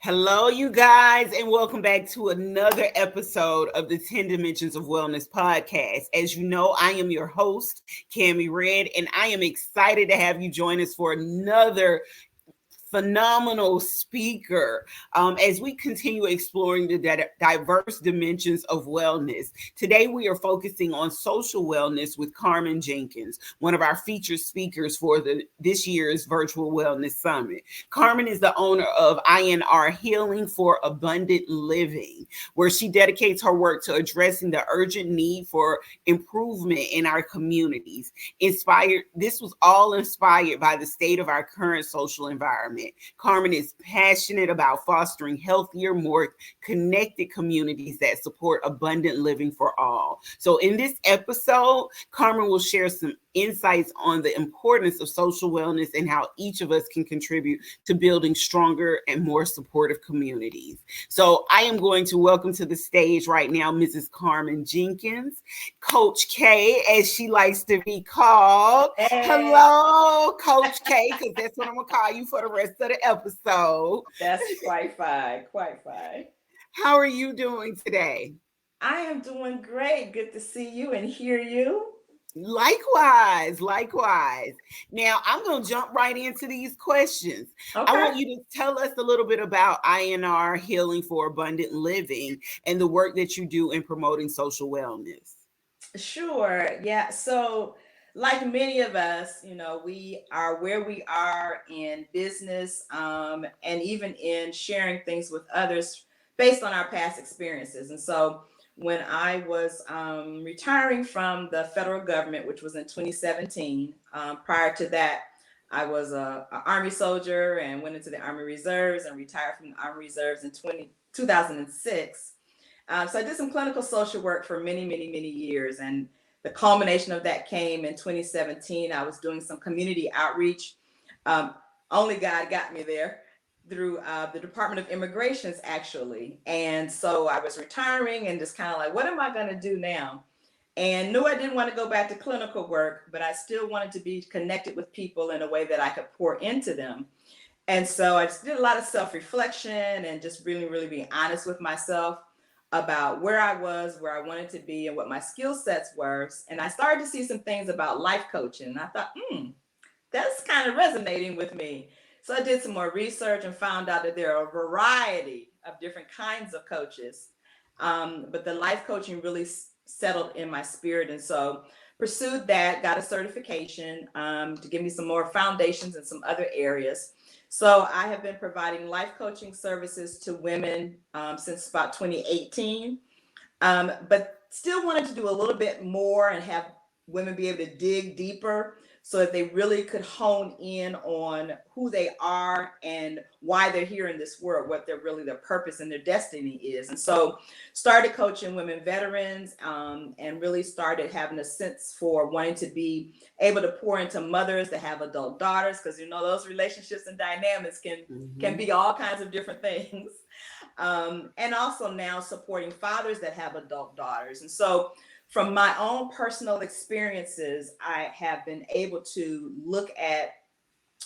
Hello, you guys, and welcome back to another episode of the 10 Dimensions of Wellness podcast. As you know, I am your host, Cami Red, and I am excited to have you join us for another phenomenal speaker as we continue exploring the diverse dimensions of wellness. Today, we are focusing on social wellness with Karmin Jenkins, one of our featured speakers for this year's Virtual Wellness Summit. Karmin is the owner of INR Healing for Abundant Living, where she dedicates her work to addressing the urgent need for improvement in our communities. This was all inspired by the state of our current social environment. Karmin is passionate about fostering healthier, more connected communities that support abundant living for all. So in this episode, Karmin will share some insights on the importance of social wellness and how each of us can contribute to building stronger and more supportive communities. So I am going to welcome to the stage right now Mrs. Karmin Jenkins, Coach K, as she likes to be called. Hey. Hello, Coach K, because that's what I'm going to call you for the rest of the episode. That's quite fine, quite fine. How are you doing today? I am doing great. Good to see you and hear you. Likewise. Now, I'm going to jump right into these questions. Okay. I want you to tell us a little bit about INR Healing for Abundant Living and the work that you do in promoting social wellness. Sure. Yeah. So, like many of us, we are where we are in business and even in sharing things with others based on our past experiences. And so, when I was retiring from the federal government, which was in 2017, prior to that, I was an Army soldier and went into the Army Reserves and retired from the Army Reserves in 2006. So I did some clinical social work for many, many, many years. And the culmination of that came in 2017. I was doing some community outreach. Only God got me there through the Department of Immigrations, actually. And so I was retiring and just kind of like, what am I going to do now? And knew I didn't want to go back to clinical work, but I still wanted to be connected with people in a way that I could pour into them. And so I just did a lot of self-reflection and just really, really being honest with myself about where I was, where I wanted to be, and what my skill sets were. And I started to see some things about life coaching. And I thought, that's kind of resonating with me. So I did some more research and found out that there are a variety of different kinds of coaches. But the life coaching really settled in my spirit. And so pursued that, got a certification to give me some more foundations in some other areas. So I have been providing life coaching services to women since about 2018, but still wanted to do a little bit more and have women be able to dig deeper so that they really could hone in on who they are and why they're here in this world, what their purpose and their destiny is. And so started coaching women veterans and really started having a sense for wanting to be able to pour into mothers that have adult daughters, because those relationships and dynamics can be all kinds of different things. And also now supporting fathers that have adult daughters. And so from my own personal experiences, I have been able to look at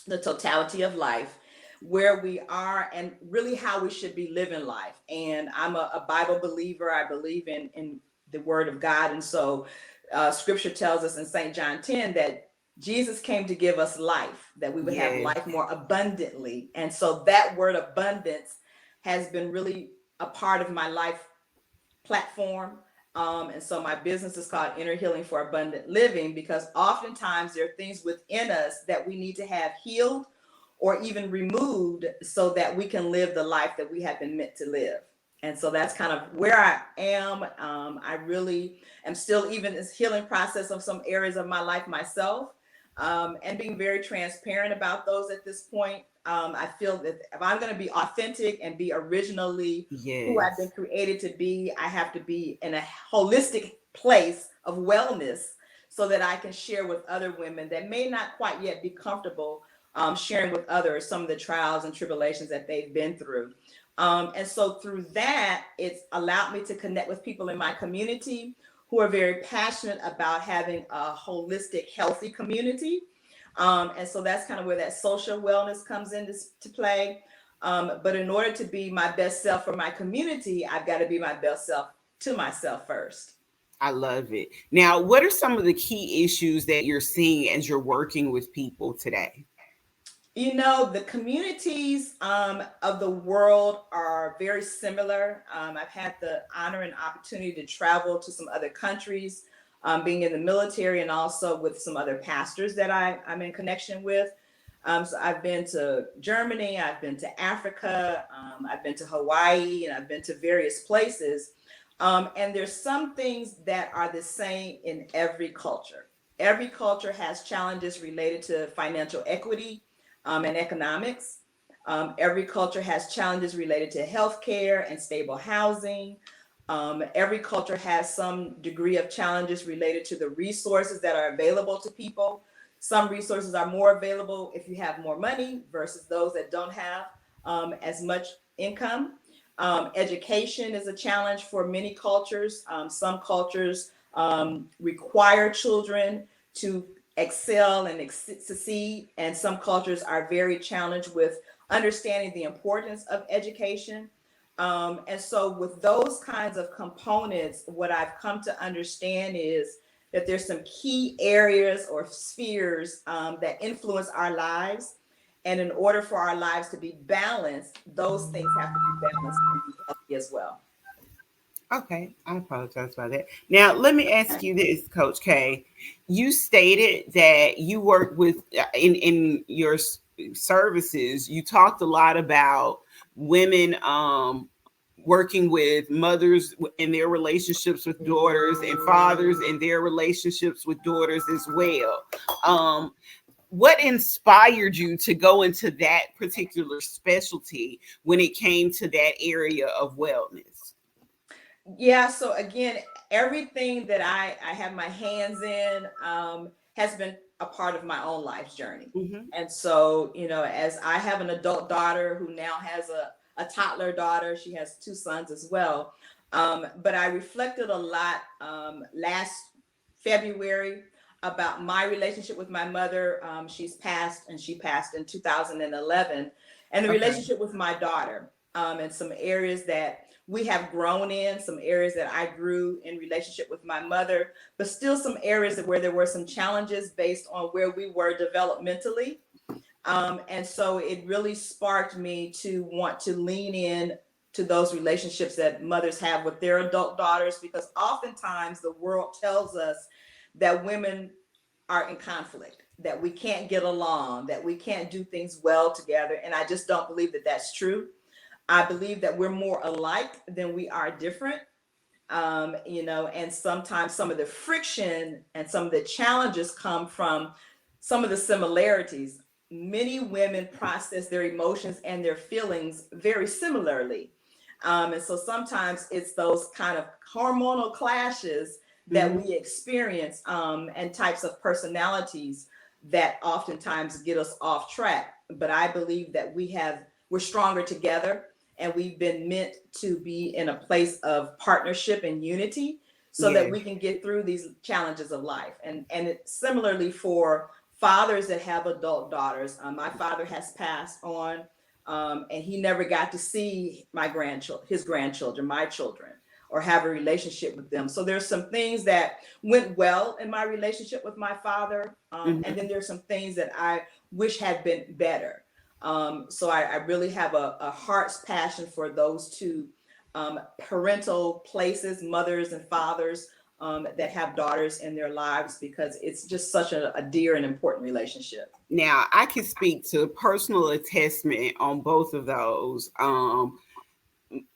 the totality of life, where we are, and really how we should be living life. And I'm a Bible believer. I believe in the Word of God. And so Scripture tells us in St. John 10 that Jesus came to give us life, that we would have life more abundantly. And so that word abundance has been really a part of my life platform. And so my business is called Inner Healing for Abundant Living, because oftentimes there are things within us that we need to have healed or even removed so that we can live the life that we have been meant to live. And so that's kind of where I am. I really am still even in this healing process of some areas of my life myself, and being very transparent about those at this point. I feel that if I'm going to be authentic and be originally who I've been created to be, I have to be in a holistic place of wellness so that I can share with other women that may not quite yet be comfortable sharing with others some of the trials and tribulations that they've been through. And so through that, it's allowed me to connect with people in my community who are very passionate about having a holistic, healthy community. And so that's kind of where that social wellness comes into play. But in order to be my best self for my community, I've got to be my best self to myself first. I love it. Now, what are some of the key issues that you're seeing as you're working with people today? You know, the communities of the world are very similar. I've had the honor and opportunity to travel to some other countries, being in the military, and also with some other pastors that I'm in connection with. So I've been to Germany, I've been to Africa, I've been to Hawaii, and I've been to various places. And there's some things that are the same in every culture. Every culture has challenges related to financial equity and economics. Every culture has challenges related to healthcare and stable housing. Every culture has some degree of challenges related to the resources that are available to people. Some resources are more available if you have more money versus those that don't have as much income. Education is a challenge for many cultures. Some cultures require children to excel and succeed, and some cultures are very challenged with understanding the importance of education. And so with those kinds of components, what I've come to understand is that there's some key areas or spheres that influence our lives. And in order for our lives to be balanced, those things have to be balanced and be healthy as well. Okay, I apologize about that. Now, let me ask you this, Coach K. You stated that you work with in your services. You talked a lot about women working with mothers in their relationships with daughters and fathers in their relationships with daughters as well. Um, what inspired you to go into that particular specialty when it came to that area of wellness? Yeah, so again, everything that I have my hands in has been a part of my own life's journey. Mm-hmm. And so, you know, as I have an adult daughter who now has a toddler daughter, she has two sons as well. But I reflected a lot last February about my relationship with my mother. She's passed, and she passed in 2011, and the Okay. relationship with my daughter, and some areas that we have grown in, some areas that I grew in relationship with my mother, but still some areas where there were some challenges based on where we were developmentally. And so it really sparked me to want to lean in to those relationships that mothers have with their adult daughters, because oftentimes the world tells us that women are in conflict, that we can't get along, that we can't do things well together. And I just don't believe that that's true. I believe that we're more alike than we are different. You know, and sometimes some of the friction and some of the challenges come from some of the similarities. Many women process their emotions and their feelings very similarly. And so sometimes it's those kind of hormonal clashes that Mm-hmm. we experience, and types of personalities that oftentimes get us off track. But I believe that we're stronger together, and we've been meant to be in a place of partnership and unity so that Yeah. we can get through these challenges of life. And similarly for fathers that have adult daughters, my father has passed on, and he never got to see his grandchildren, my children, or have a relationship with them. So there's some things that went well in my relationship with my father, and Mm-hmm. then there's some things that I wish had been better. So I really have a heart's passion for those two parental places, mothers and fathers, that have daughters in their lives, because it's just such a dear and important relationship. Now, I can speak to personal attestment on both of those.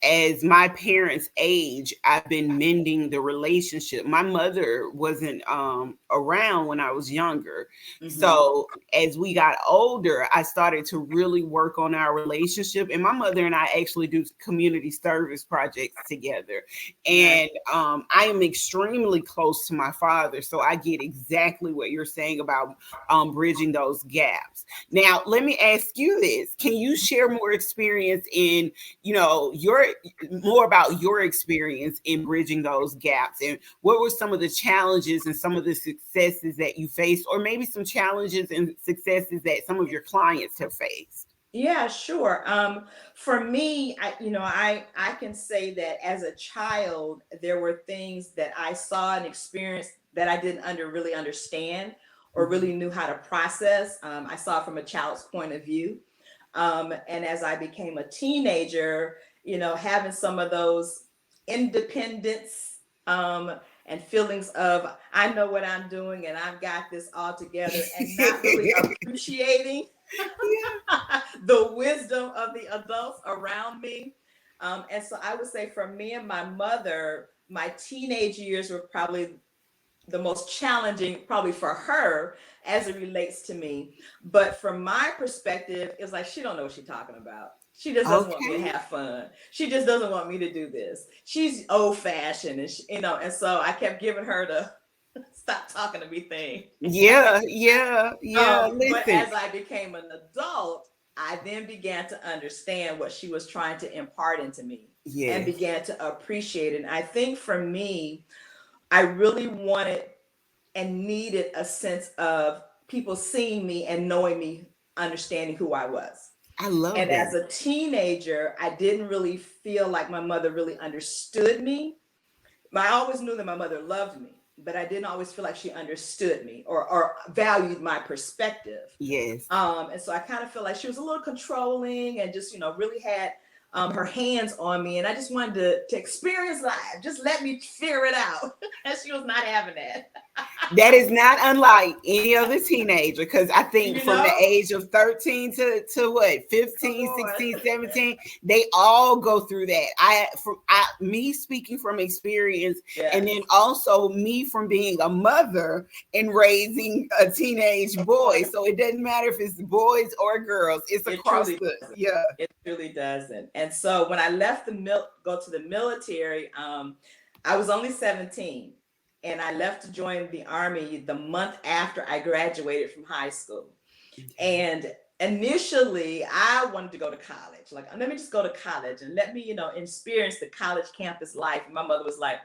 As my parents age, I've been mending the relationship. My mother wasn't around when I was younger. Hmm. So as we got older, I started to really work on our relationship. And my mother and I actually do community service projects together. Right. And I am extremely close to my father. So I get exactly what you're saying about bridging those gaps. Now, let me ask you this. Can you share more experience in, your more about your experience in bridging those gaps, and what were some of the challenges and some of the successes that you faced, or maybe some challenges and successes that some of your clients have faced? Yeah, sure. For me, I can say that as a child, there were things that I saw and experienced that I didn't really understand or Mhm. really knew how to process. I saw it from a child's point of view. And as I became a teenager, having some of those independence and feelings of I know what I'm doing and I've got this all together, and not really appreciating the wisdom of the adults around me. And so I would say for me and my mother, my teenage years were probably the most challenging, probably for her as it relates to me. But from my perspective, it's like she don't know what she's talking about. She just doesn't want me to Okay. have fun. She just doesn't want me to do this. She's old fashioned, and and so I kept giving her the stop talking to me thing. Yeah, yeah, yeah. But Listen. as I became an adult, I then began to understand what she was trying to impart into me and Yes, began to appreciate it. And I think for me, I really wanted and needed a sense of people seeing me and knowing me, understanding who I was. I love And that. as a teenager, I didn't really feel like my mother really understood me. I always knew that my mother loved me, but I didn't always feel like she understood me or valued my perspective. Yes. And so I kind of feel like she was a little controlling and just, really had her hands on me. And I just wanted to experience life. Just let me figure it out. And she was not having that. That is not unlike any other teenager, because I think You from the know? age of 13 to what, Come 15, on. 16, 17, they all go through that. Me speaking from experience, and then Yes. also me from being a mother and raising a teenage Come boy. on. So it doesn't matter if it's boys or girls, it's It across truly the, doesn't. yeah. It truly doesn't. And so when I left go to the military, I was only 17, and I left to join the army the month after I graduated from high school. Okay. And initially, I wanted to go to college. Like, let me just go to college and let me, experience the college campus life. And my mother was like,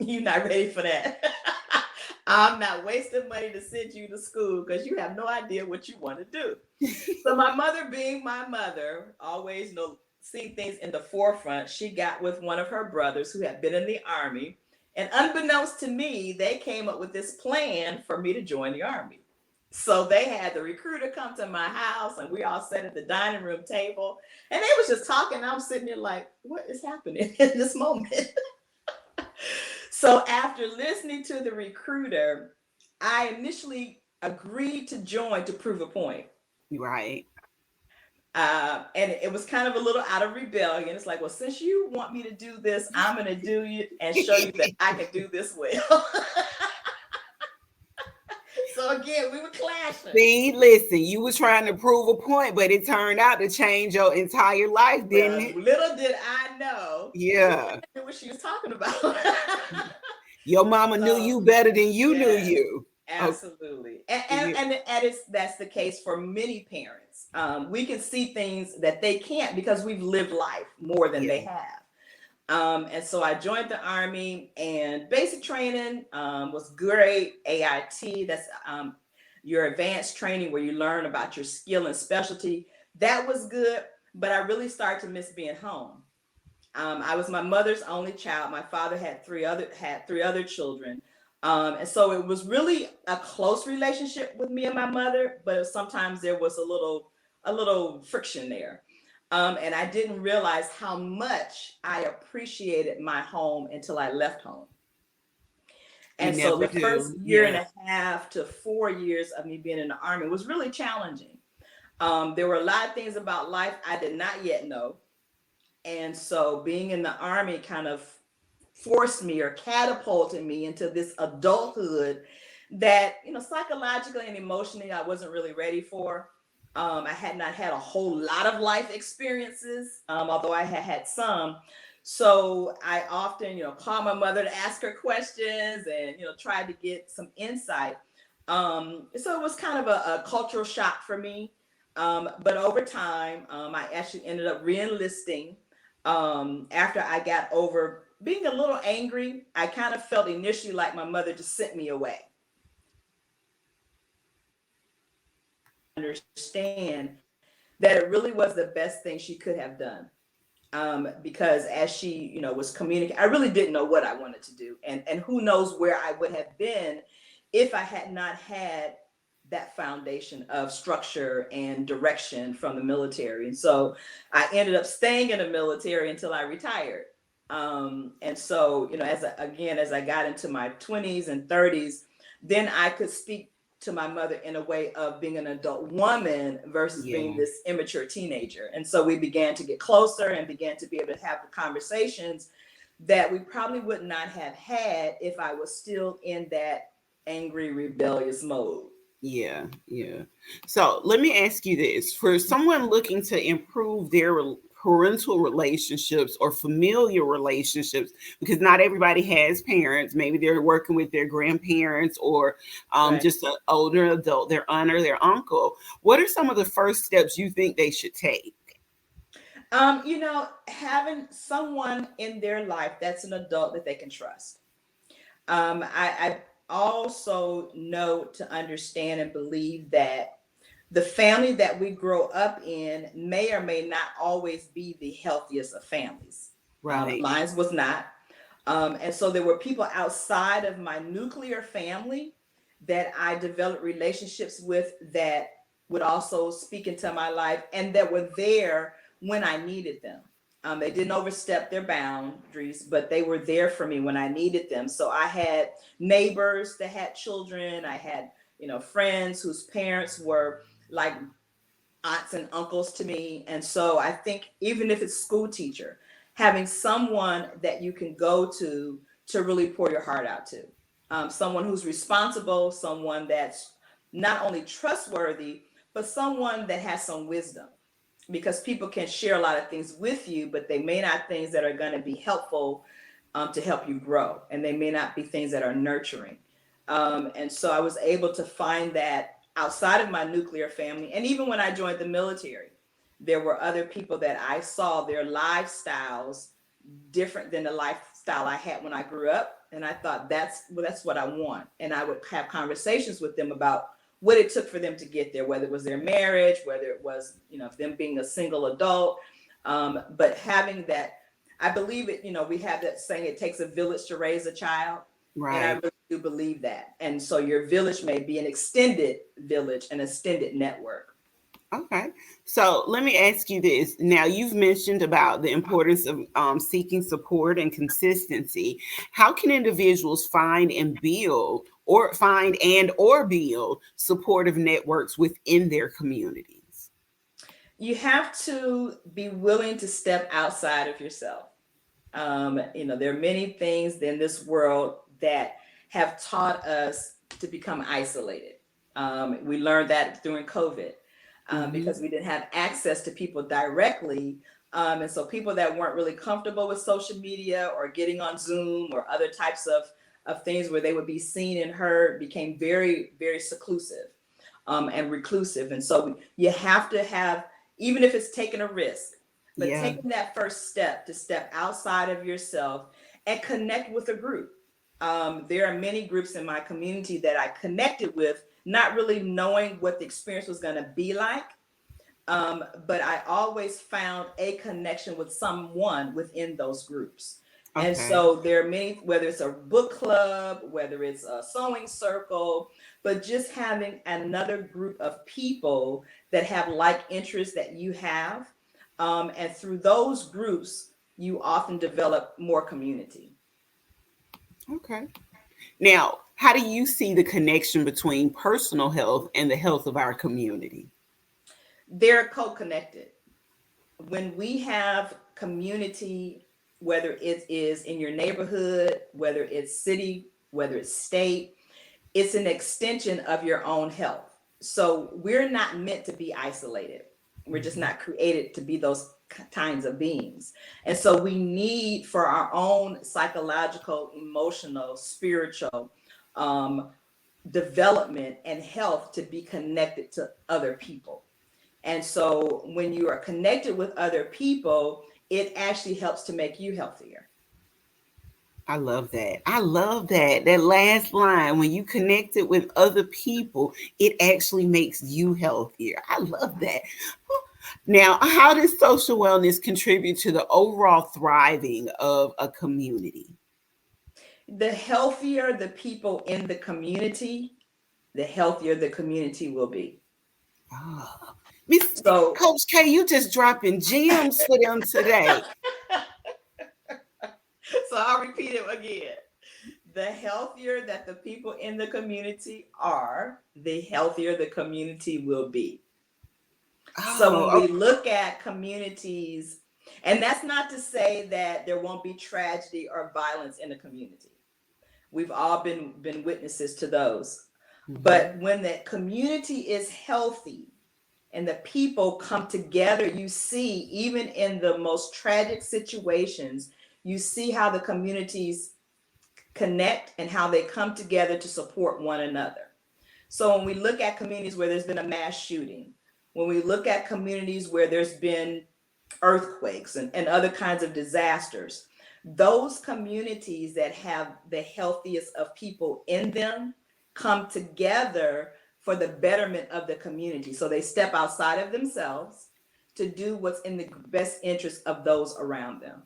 you're not ready for that. I'm not wasting money to send you to school because you have no idea what you want to do. So my mother, being my mother, always seeing things in the forefront, she got with one of her brothers who had been in the army. And unbeknownst to me, they came up with this plan for me to join the army. So they had the recruiter come to my house, and we all sat at the dining room table, and they was just talking. And I'm sitting there like, what is happening in this moment? So after listening to the recruiter, I initially agreed to join to prove a point. Right. And it was kind of a little out of rebellion. It's like, well, since you want me to do this, I'm going to do it and show you that I can do this well. So again, we were clashing. See, listen, you was trying to prove a point, but it turned out to change your entire life, didn't Well, it? little did I know she Yeah. knew what she was talking about. Your mama knew So you better than you knew yes, you. Oh, absolutely. And and yeah. and, and it's that's the case for many parents. We can see things that they can't because we've lived life more than Yeah. they have. And so I joined the army, and basic training was great. AIT, that's your advanced training where you learn about your skill and specialty. That was good, but I really started to miss being home. I was my mother's only child. My father had three other children, and so it was really a close relationship with me and my mother. But sometimes there was a little friction there, and I didn't realize how much I appreciated my home until I left home. You And so never the first do. year and Yeah. a half to 4 years of me being in the army was really challenging. There were a lot of things about life I did not yet know. And so being in the army kind of forced me or catapulted me into this adulthood that, psychologically and emotionally, I wasn't really ready for. I had not had a whole lot of life experiences, although I had had some. So I often, called my mother to ask her questions and, tried to get some insight. So it was kind of a cultural shock for me. But over time, I actually ended up reenlisting after I got over being a little angry. I kind of felt initially like my mother just sent me away. Understand that it really was the best thing she could have done. Because as she, was communicating, I really didn't know what I wanted to do, and who knows where I would have been if I had not had that foundation of structure and direction from the military. And so I ended up staying in the military until I retired. And so, as I got into my 20s and 30s, then I could speak to my mother in a way of being an adult woman versus being Yeah. this immature teenager. And so we began to get closer and began to be able to have the conversations that we probably would not have had if I was still in that angry, rebellious mode. Yeah, yeah. So let me ask you this. For someone looking to improve their parental relationships or familial relationships, because not everybody has parents, maybe they're working with their grandparents or Right. just an older adult, their aunt or their uncle, what are some of the first steps you think they should take? Having someone in their life that's an adult that they can trust. I also know to understand and believe that the family that we grow up in may or may not always be the healthiest of families. Right. Mine was not. And so there were people outside of my nuclear family that I developed relationships with that would also speak into my life and that were there when I needed them. They didn't overstep their boundaries, but they were there for me when I needed them. So I had neighbors that had children. I had, friends whose parents were like aunts and uncles to me. And so I think even if it's school teacher, having someone that you can go to really pour your heart out to, someone who's responsible, someone that's not only trustworthy, but someone that has some wisdom. Because people can share a lot of things with you, but they may not things that are going to be helpful to help you grow, and they may not be things that are nurturing. And so I was able to find that outside of my nuclear family. And even when I joined the military, there were other people that I saw their lifestyles different than the lifestyle I had when I grew up. And I thought that's what I want. And I would have conversations with them about what it took for them to get there, whether it was their marriage, whether it was, them being a single adult. But having that, I believe it, we have that saying, it takes a village to raise a child. And I Right. really do believe that. And so your village may be an extended village, an extended network. Okay. So let me ask you this. Now, you've mentioned about the importance of seeking support and consistency. How can individuals find and or build supportive networks within their communities? You have to be willing to step outside of yourself. There are many things in this world that have taught us to become isolated. We learned that during COVID Hmm. because we didn't have access to people directly. And so people that weren't really comfortable with social media or getting on Zoom or other types of things where they would be seen and heard became very, very seclusive and reclusive. And so you have to have, even if it's taking a risk, but Yeah. taking that first step to step outside of yourself and connect with a group. There are many groups in my community that I connected with, not really knowing what the experience was going to be like. But I always found a connection with someone within those groups. And Okay. so there are many, whether it's a book club, whether it's a sewing circle, but just having another group of people that have like interests that you have. And through those groups, you often develop more community. Okay. Now, how do you see the connection between personal health and the health of our community? They're co-connected. When we have community, whether it is in your neighborhood, whether it's city, whether it's state, it's an extension of your own health. So we're not meant to be isolated. We're just not created to be those kinds of beings. And so we need for our own psychological, emotional, spiritual um, development and health to be connected to other people. And so when you are connected with other people, it actually helps to make you healthier. I love that. I love that. That last line, when you connect it with other people, it actually makes you healthier. I love that. Now, how does social wellness contribute to the overall thriving of a community? The healthier the people in the community, the healthier the community will be. Ah, Miss So, Coach K, you just dropping gems for them today. so I'll repeat it again. The healthier that the people in the community are, the healthier the community will be. So when Oh, we look at communities, and that's not to say that there won't be tragedy or violence in a community. We've all been witnesses to those. okay. But when the community is healthy and the people come together, you see, even in the most tragic situations, you see how the communities connect and how they come together to support one another. So when we look at communities where there's been a mass shooting, when we look at communities where there's been earthquakes and other kinds of disasters, those communities that have the healthiest of people in them come together for the betterment of the community. So they step outside of themselves to do what's in the best interest of those around them.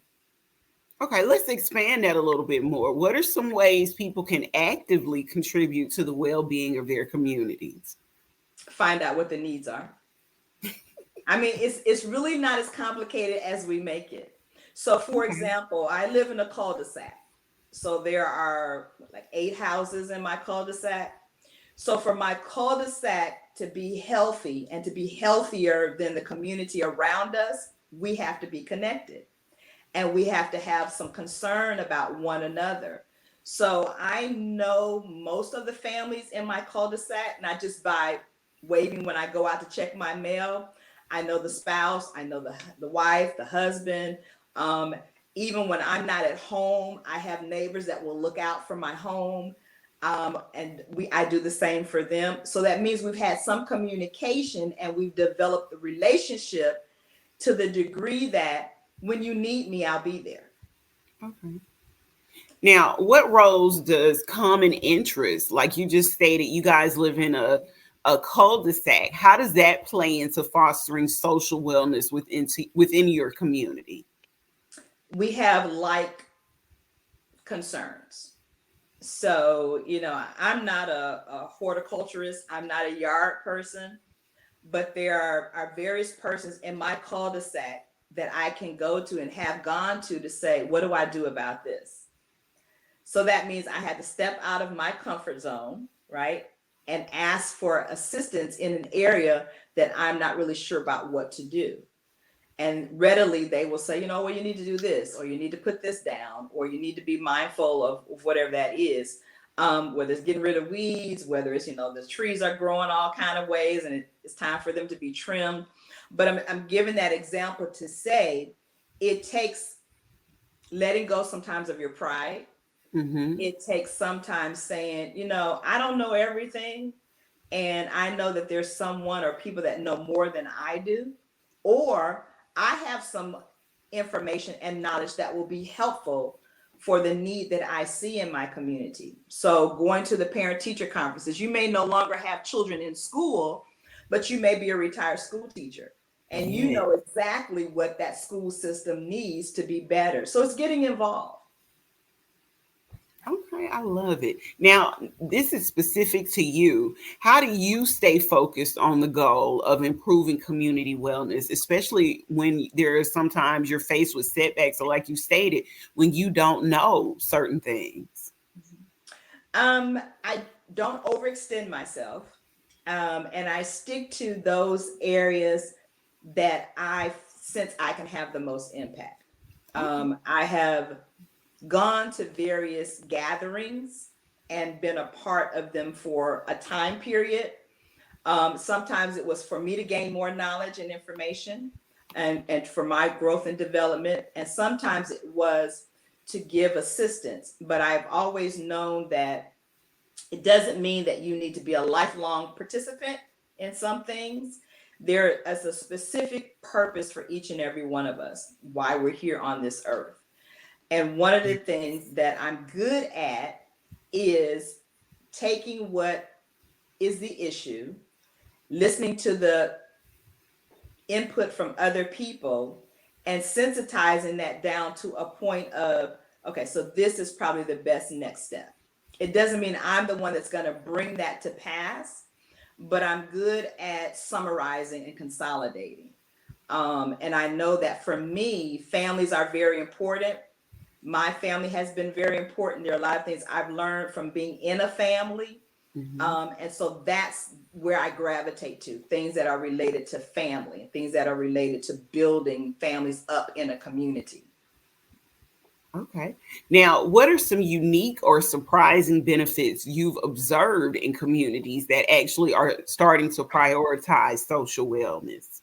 Okay, let's expand that a little bit more. What are some ways people can actively contribute to the well being of their communities? Find out what the needs are. I mean, it's really not as complicated as we make it. So, for Okay. example, I live in a cul-de-sac. So there are like 8 houses in my cul-de-sac. So for my cul-de-sac to be healthy and to be healthier than the community around us, we have to be connected and we have to have some concern about one another. So I know most of the families in my cul-de-sac, not just by waving when I go out to check my mail. I know the spouse, I know the wife, the husband. Um, Even when I'm not at home, I have neighbors that will look out for my home. And I do the same for them. So that means we've had some communication and we've developed the relationship to the degree that when you need me, I'll be there. Okay. Now, what roles does common interest, like you just stated, you guys live in a cul-de-sac. How does that play into fostering social wellness within your community? We have like concerns. So, I'm not a horticulturist, I'm not a yard person, but there are various persons in my cul-de-sac that I can go to and have gone to say, what do I do about this? So that means I had to step out of my comfort zone, right? And ask for assistance in an area that I'm not really sure about what to do. And readily they will say, well, you need to do this, or you need to put this down, or you need to be mindful of whatever that is. Whether it's getting rid of weeds, whether it's, the trees are growing all kind of ways and it's time for them to be trimmed. But I'm giving that example to say it takes letting go sometimes of your pride. Mm-hmm. It takes sometimes saying, I don't know everything. And I know that there's someone or people that know more than I do. Or I have some information and knowledge that will be helpful for the need that I see in my community. So going to the parent teacher conferences, you may no longer have children in school, but you may be a retired school teacher. And you Yeah. know exactly what that school system needs to be better. So it's getting involved. Okay, I love it. Now, this is specific to you. How do you stay focused on the goal of improving community wellness, especially when there are sometimes you're faced with setbacks, or like you stated, when you don't know certain things? I don't overextend myself. And I stick to those areas that I sense I can have the most impact. Okay. I have gone to various gatherings and been a part of them for a time period. Sometimes it was for me to gain more knowledge and information and for my growth and development. And sometimes it was to give assistance. But I've always known that it doesn't mean that you need to be a lifelong participant in some things. There is a specific purpose for each and every one of us, why we're here on this earth. And one of the things that I'm good at is taking what is the issue, listening to the input from other people and sensitizing that down to a point of, okay, so this is probably the best next step. It doesn't mean I'm the one that's going to bring that to pass, but I'm good at summarizing and consolidating. And I know that for me, families are very important. My family has been very important. There are a lot of things I've learned from being in a family. And so that's where I gravitate to, things that are related to family, things that are related to building families up in a community. Okay. Now, what are some unique or surprising benefits you've observed in communities that actually are starting to prioritize social wellness?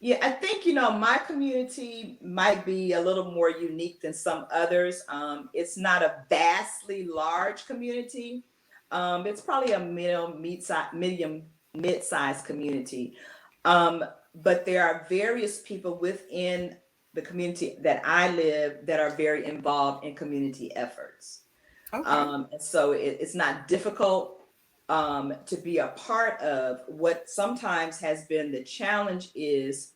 Yeah, I think, my community might be a little more unique than some others. It's not a vastly large community. It's probably a medium, mid-sized community. Um, but there are various people within the community that I live that are very involved in community efforts. Okay. And so it's not difficult to be a part of. What sometimes has been the challenge is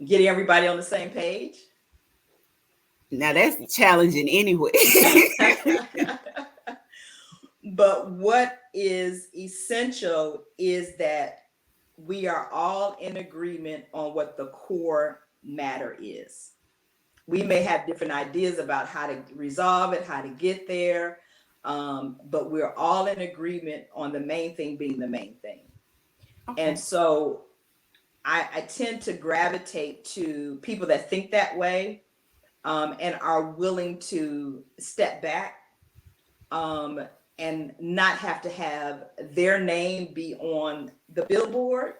getting everybody on the same page. Now that's challenging anyway. But what is essential is that we are all in agreement on what the core matter is. We may have different ideas about how to resolve it, how to get there, but we're all in agreement on the main thing being the main thing. And Okay. so I tend to gravitate to people that think that way, and are willing to step back, um, and not have to have their name be on the billboard,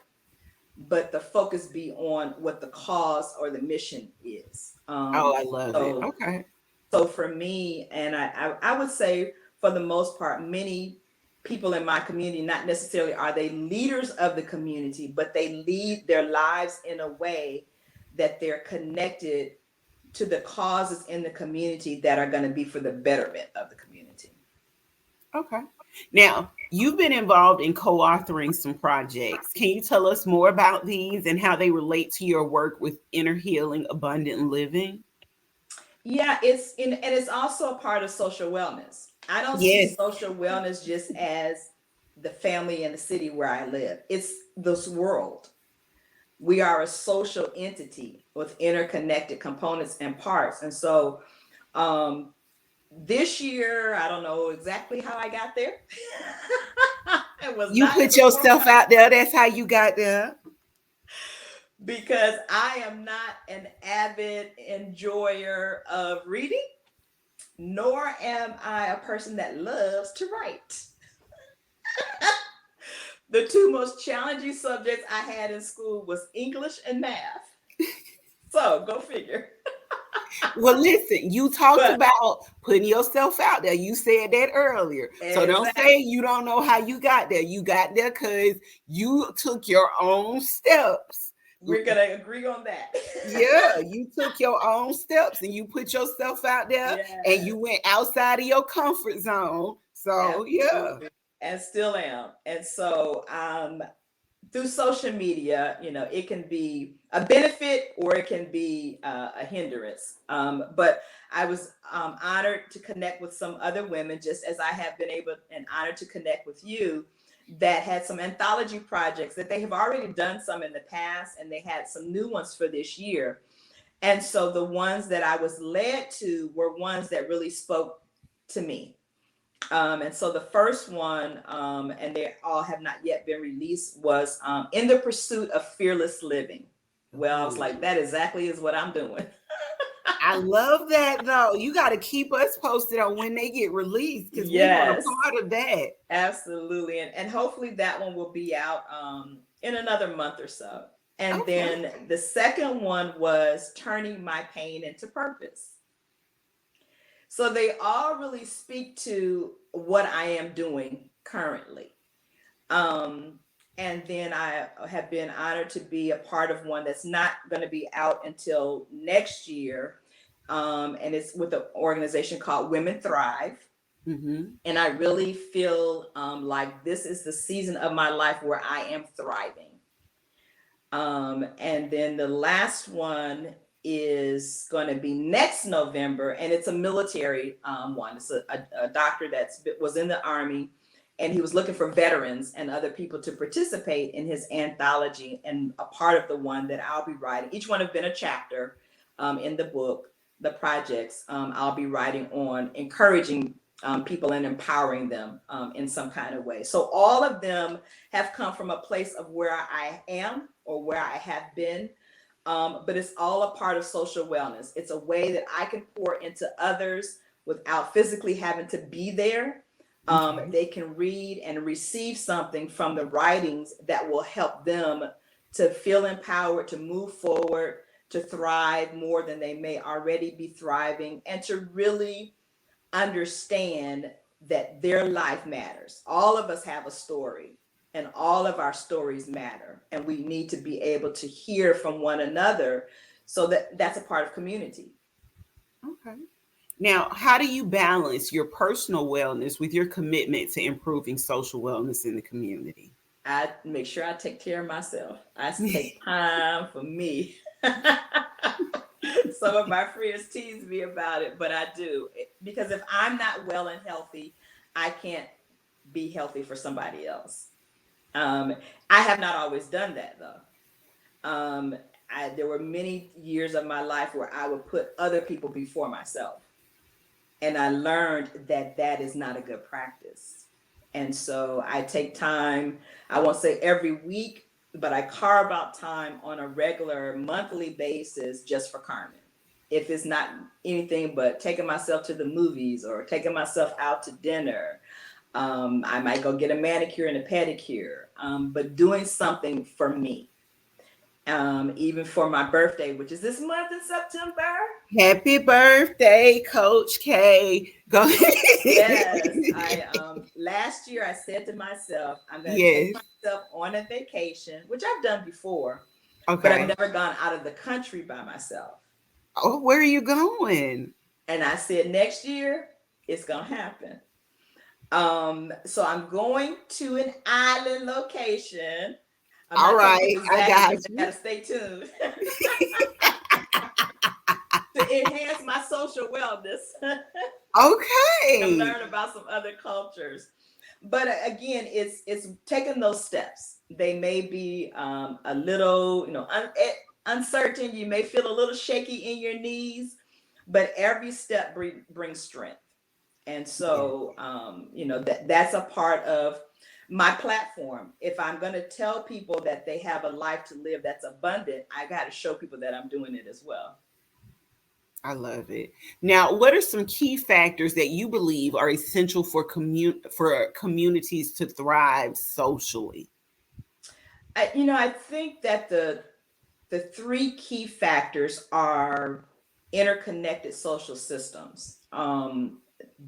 but the focus be on what the cause or the mission is. Oh, I love it. So Okay. so for me, and I would say for the most part, many people in my community, not necessarily are they leaders of the community, but they lead their lives in a way that they're connected to the causes in the community that are going to be for the betterment of the community. Okay. Now, you've been involved in co-authoring some projects. Can you tell us more about these and how they relate to your work with inner healing, abundant living? Yeah, and it's also a part of social wellness. I don't see Yes. social wellness just as the family and the city where I live. It's this world. We are a social entity with interconnected components and parts. And so um, this year, I don't know exactly how I got there. It was You not put before yourself out there. That's how you got there. because I am not an avid enjoyer of reading, nor am I a person that loves to write. The two most challenging subjects I had in school was English and math. So go figure. Well, listen, you talked But about putting yourself out there. You said that earlier. So don't exactly, say you don't know how you got there. You got there because you took your own steps. we're gonna agree on that. Yeah, you took your own steps and you put yourself out there and Yeah, you went outside of your comfort zone. So, yeah. absolutely. And still am. And so through social media, it can be a benefit or it can be a hindrance. But I was honored to connect with some other women, just as I have been able and honored to connect with you, that had some anthology projects that they have already done some in the past, and they had some new ones for this year. And so the ones that I was led to were ones that really spoke to me. And so the first one, and they all have not yet been released, was In the Pursuit of Fearless Living. Well, I was like, Ooh. that exactly is what I'm doing. I love that though. You got to keep us posted on when they get released because we want a Yes, part of that. absolutely. And hopefully that one will be out in another month or so. And Okay. then the second one was Turning My Pain into Purpose. So they all really speak to what I am doing currently. Um, and then I have been honored to be a part of one that's not going to be out until next year. And it's with an organization called Women Thrive. Hmm. And I really feel like this is the season of my life where I am thriving. And then the last one is going to be next November, and it's a military one. It's a doctor was in the Army, and he was looking for veterans and other people to participate in his anthology. And a part of the one that I'll be writing, each one have been a chapter in the book, the projects I'll be writing on, encouraging people and empowering them in some kind of way. So all of them have come from a place of where I am or where I have been, but it's all a part of social wellness. It's a way that I can pour into others without physically having to be there. They can read and receive something from the writings that will help them to feel empowered, to move forward, to thrive more than they may already be thriving, and to really understand that their life matters. All of us have a story, and all of our stories matter, and we need to be able to hear from one another, so that's a part of community. Okay. Now, how do you balance your personal wellness with your commitment to improving social wellness in the community? I make sure I take care of myself. I take time for me. Some of my friends tease me about it, but I do. Because if I'm not well and healthy, I can't be healthy for somebody else. I have not always done that, though. There were many years of my life where I would put other people before myself. And I learned that that is not a good practice. And so I take time, I won't say every week, but I carve out time on a regular monthly basis just for Karmin. If it's not anything but taking myself to the movies or taking myself out to dinner, I might go get a manicure and a pedicure, but doing something for me. Even for my birthday, which is this month in September. Happy birthday, Coach K. Go ahead. Yes, last year I said to myself, I'm going to take Yes. myself on a vacation, which I've done before, but I've Okay. never gone out of the country by myself. Oh, where are you going? And I said next year it's going to happen. So I'm going to an island location. I'm All not telling right, you I exactly, got but you you. got to stay tuned to enhance my social wellness. And Okay. learn about some other cultures. But again, it's taking those steps. They may be a little, uncertain. You may feel a little shaky in your knees, but every step brings strength. And Yeah. so, that's a part of my platform. If I'm going to tell people that they have a life to live that's abundant, I got to show people that I'm doing it as well. I love it. Now, what are some key factors that you believe are essential for communities to thrive socially? I think that the three key factors are interconnected social systems.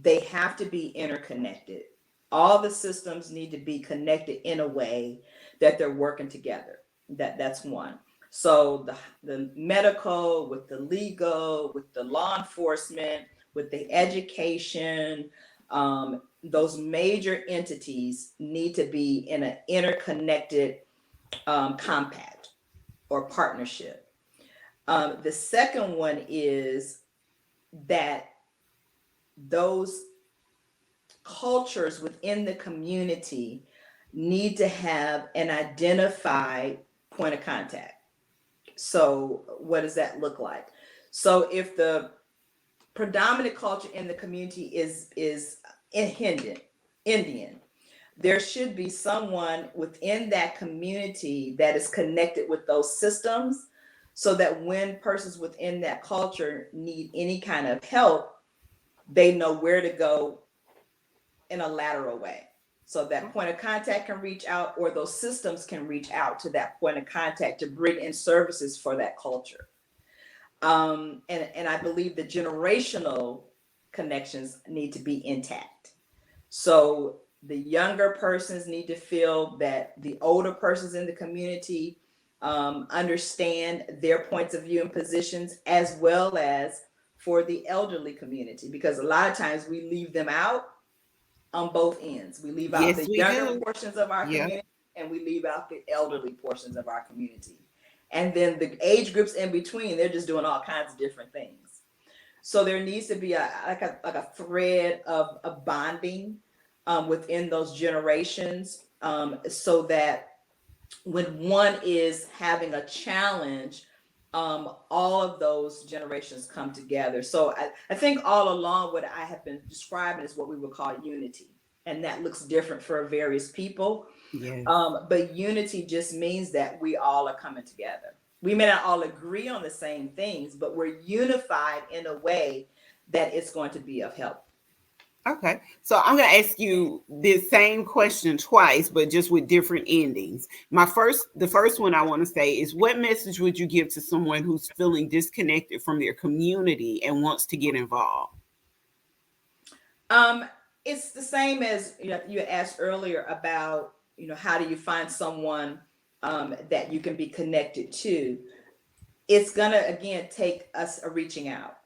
They have to be interconnected. All the systems need to be connected in a way that they're working together. That's one. So the medical with the legal, with the law enforcement, with the education, those major entities need to be in an interconnected compact or partnership. The second one is that those cultures within the community need to have an identified point of contact. So, what does that look like? So, if the predominant culture in the community is Indian, there should be someone within that community that is connected with those systems, so that when persons within that culture need any kind of help, they know where to go in a lateral way. So that point of contact can reach out, or those systems can reach out to that point of contact to bring in services for that culture. And I believe the generational connections need to be intact. So the younger persons need to feel that the older persons in the community understand their points of view and positions, as well as for the elderly community, because a lot of times we leave them out on both ends. We leave out Yes, the we younger do. portions of our Yeah. community, and we leave out the elderly portions of our community. And then the age groups in between, they're just doing all kinds of different things. So there needs to be a thread of bonding within those generations, so that when one is having a challenge, all of those generations come together. So I think all along what I have been describing is what we would call unity. And that looks different for various people. Yes. But unity just means that we all are coming together. We may not all agree on the same things, but we're unified in a way that it's going to be of help. Okay. So I'm going to ask you this same question twice, but just with different endings. The first one I want to say is, what message would you give to someone who's feeling disconnected from their community and wants to get involved? Um, it's the same as, you asked earlier about, how do you find someone that you can be connected to? It's gonna again take us reaching out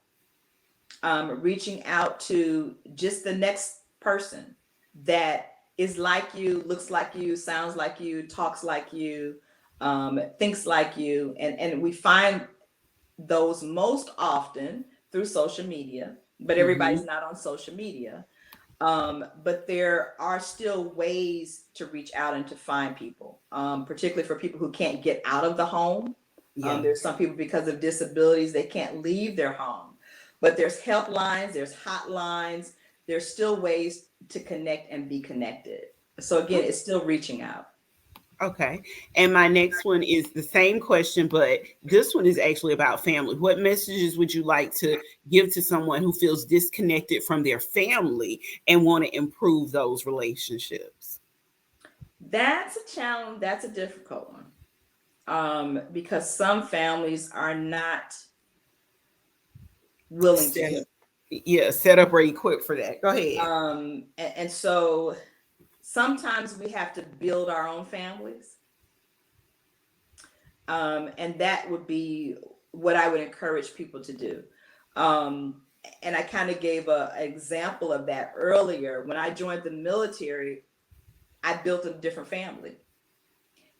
to just the next person that is like you, looks like you, sounds like you, talks like you, thinks like you, and we find those most often through social media, but everybody's Mm-hmm. not on social media. But there are still ways to reach out and to find people, particularly for people who can't get out of the home. Yeah. There's some people, because of disabilities, they can't leave their home, but there's helplines, there's hotlines, there's still ways to connect and be connected. So again, it's still reaching out. Okay. And my next one is the same question, but this one is actually about family. What messages would you like to give to someone who feels disconnected from their family and want to improve those relationships? That's a challenge. That's a difficult one, because some families are not willing to Set hear. up, yeah, set up or equipped for that. Go ahead. And so sometimes we have to build our own families. And that would be what I would encourage people to do. Um, and I kind of gave an example of that earlier. When I joined the military, I built a different family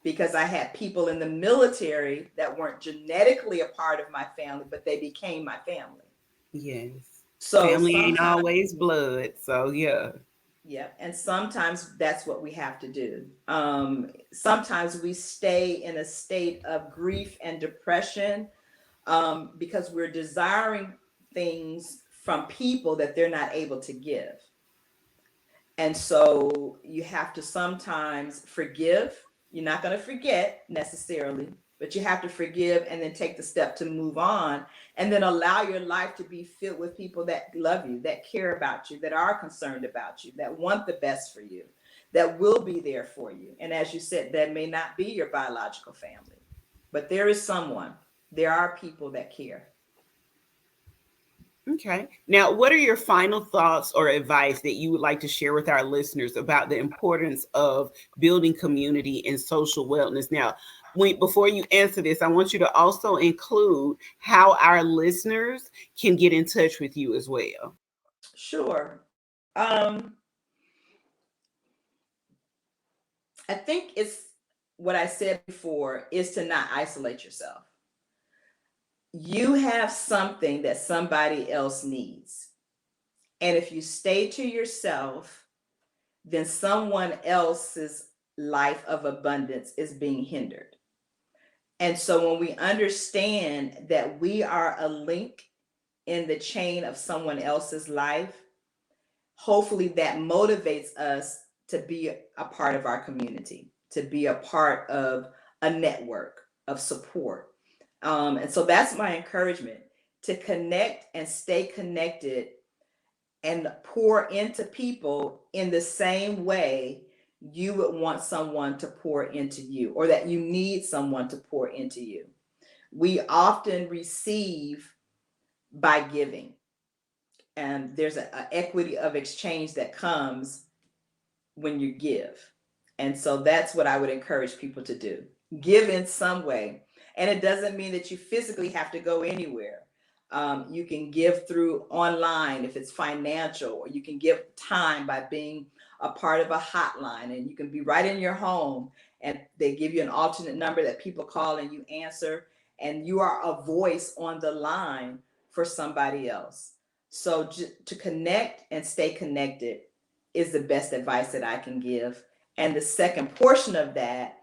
because I had people in the military that weren't genetically a part of my family, but they became my family. Yes. So Family ain't sometimes, always blood. So, yeah. yeah, and sometimes that's what we have to do. Sometimes we stay in a state of grief and depression, because we're desiring things from people that they're not able to give. And so you have to sometimes forgive. You're not going to forget necessarily, but you have to forgive and then take the step to move on, and then allow your life to be filled with people that love you, that care about you, that are concerned about you, that want the best for you, that will be there for you. And as you said, that may not be your biological family, but there is someone, there are people that care. Okay. Now, what are your final thoughts or advice that you would like to share with our listeners about the importance of building community and social wellness? Now, before you answer this, I want you to also include how our listeners can get in touch with you as well. Sure. I think it's what I said before, is to not isolate yourself. You have something that somebody else needs. And if you stay to yourself, then someone else's life of abundance is being hindered. And so when we understand that we are a link in the chain of someone else's life, hopefully that motivates us to be a part of our community, to be a part of a network of support. And so that's my encouragement, to connect and stay connected and pour into people in the same way you would want someone to pour into you, or that you need someone to pour into you. We often receive by giving, and there's an equity of exchange that comes when you give. And so that's what I would encourage people to do. Give in some way. And it doesn't mean that you physically have to go anywhere. You can give through online if it's financial, or you can give time by being a part of a hotline, and you can be right in your home and they give you an alternate number that people call and you answer, and you are a voice on the line for somebody else. So to connect and stay connected is the best advice that I can give. And the second portion of that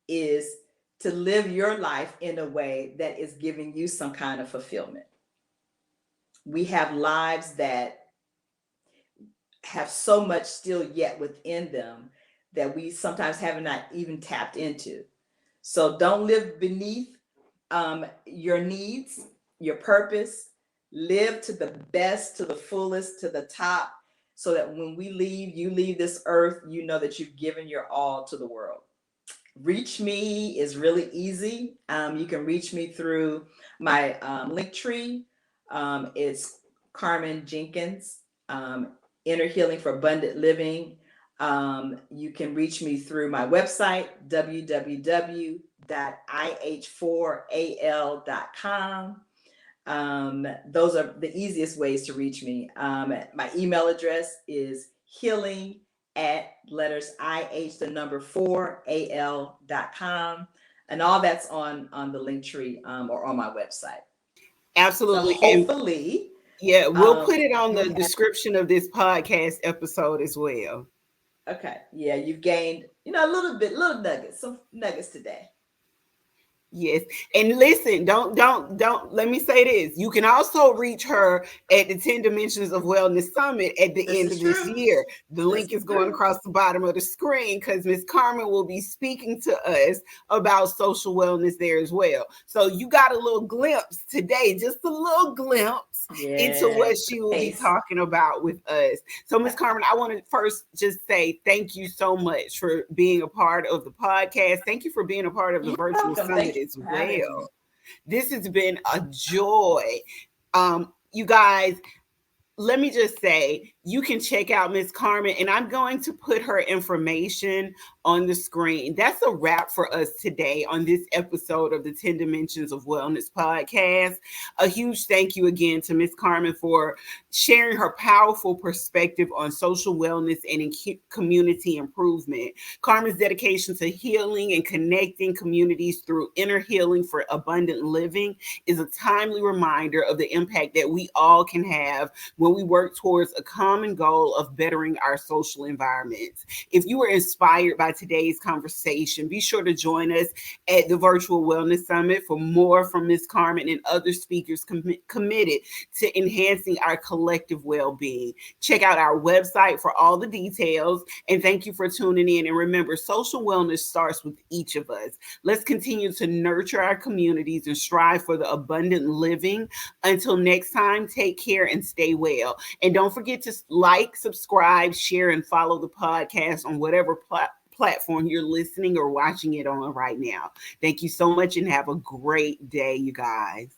is to live your life in a way that is giving you some kind of fulfillment. We have lives that have so much still yet within them that we sometimes have not even tapped into. So don't live beneath your needs, your purpose. Live to the best, to the fullest, to the top, so that when we leave, you leave this earth, you know that you've given your all to the world. Reach me is really easy. You can reach me through my link tree. It's Karmin Jenkins, Inner Healing for Abundant Living. You can reach me through my website, www.ih4al.com. Those are the easiest ways to reach me. My email address is healing@ih4al.com, and all that's on the link tree or on my website. Absolutely. So hopefully, yeah, we'll put it on the description of this podcast episode as well. Okay. Yeah, you've gained, a little nuggets, some nuggets today. Yes. And listen, don't let me say this. You can also reach her at the 10 Dimensions of Wellness Summit at the end of this year. The link is going across the bottom of the screen because Ms. Karmin will be speaking to us about social wellness there as well. So you got a little glimpse today, just a little glimpse into what she will be talking about with us. So Ms. Karmin, I want to first just say thank you so much for being a part of the podcast. Thank you for being a part of the virtual summit as well. This has been a joy. You guys, let me just say, you can check out Ms. Karmin, and I'm going to put her information on the screen. That's a wrap for us today on this episode of the 10 Dimensions of Wellness podcast. A huge thank you again to Ms. Karmin for sharing her powerful perspective on social wellness and community improvement. Karmin's dedication to healing and connecting communities through inner healing for abundant living is a timely reminder of the impact that we all can have when we work towards a common goal of bettering our social environments. If you were inspired by today's conversation, be sure to join us at the Virtual Wellness Summit for more from Ms. Karmin and other speakers committed to enhancing our collective well-being. Check out our website for all the details, and thank you for tuning in. And remember, social wellness starts with each of us. Let's continue to nurture our communities and strive for the abundant living. Until next time, take care and stay well. And don't forget to like, subscribe, share, and follow the podcast on whatever platform you're listening or watching it on right now. Thank you so much and have a great day, you guys.